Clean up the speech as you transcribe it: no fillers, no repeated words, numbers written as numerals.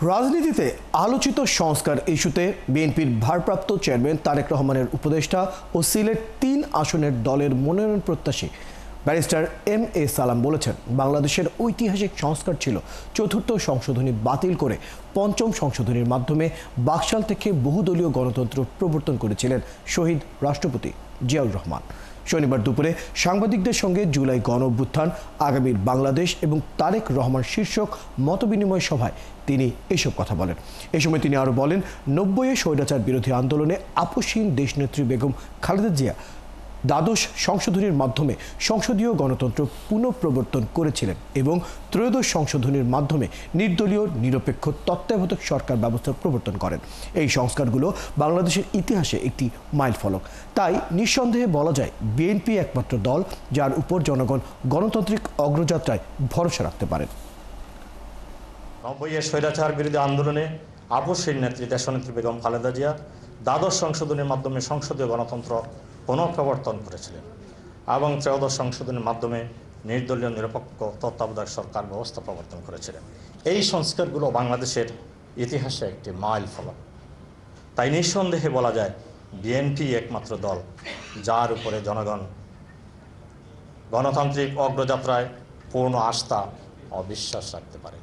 রাজনীতিতে আলোচিত সংস্কার ইস্যুতে বিএনপির ভারপ্রাপ্ত চেয়ারম্যান তারেক রহমানের উপদেষ্টা ও সিলেট ৩ আসনের দলের মনোনয়ন প্রত্যাশী ব্যারিস্টার এম.এ. সালাম বলেছেন, বাংলাদেশের ঐতিহাসিক সংস্কার ছিল চতুর্থ সংশোধনী বাতিল করে পঞ্চম সংশোধনীর মাধ্যমে বাকশাল থেকে বহুদলীয় গণতন্ত্র প্রবর্তন করেছিলেন শহীদ রাষ্ট্রপতি জিয়াউর রহমান। শনিবার দুপুরে সাংবাদিকদের সঙ্গে জুলাই গণঅভ্যুত্থান, আগামীর বাংলাদেশ এবং তারেক রহমান শীর্ষক মতবিনিময় সভায় তিনি এসব কথা বলেন। এ সময় তিনি আরও বলেন, ৯০-এ স্বৈরাচার বিরোধী আন্দোলনে আপসহীন দেশনেত্রী বেগম খালেদা জিয়া দ্বাদশ সংশোধনীর মাধ্যমে সংসদীয় গণতন্ত্র পুনঃপ্রবর্তন করেছিলেন এবং ত্রয়োদশ সংশোধনীর মাধ্যমে নির্দলীয় নিরপেক্ষ তত্ত্বাবধায়ক সরকার ব্যবস্থা প্রবর্তন করেন। এই সংস্কারগুলো বাংলাদেশের ইতিহাসে একটি মাইলফলক। তাই নিঃসন্দেহে বলা যায়, বিএনপি একমাত্র দল যার উপর জনগণ গণতান্ত্রিক অগ্রযাত্রায় ভরসা রাখতে পারেন। ৯০-এর স্বৈরাচার বিরোধী আন্দোলনে আপসহীন নেত্রী দেশনেত্রী বেগম খালেদা জিয়া দ্বাদশ সংশোধনীর মাধ্যমে সংসদীয় গণতন্ত্র পুনঃপ্রবর্তন করেছিলেন এবং ত্রয়োদশ সংশোধনের মাধ্যমে নির্দলীয় নিরপেক্ষ তত্ত্বাবধায়ক সরকার ব্যবস্থা প্রবর্তন করেছিলেন। এই সংস্কারগুলো বাংলাদেশের ইতিহাসে একটি মাইল ফলক। তাই নিঃসন্দেহে বলা যায়, বিএনপি একমাত্র দল যার উপরে জনগণ গণতান্ত্রিক অগ্রযাত্রায় পূর্ণ আস্থা ও বিশ্বাস রাখতে পারে।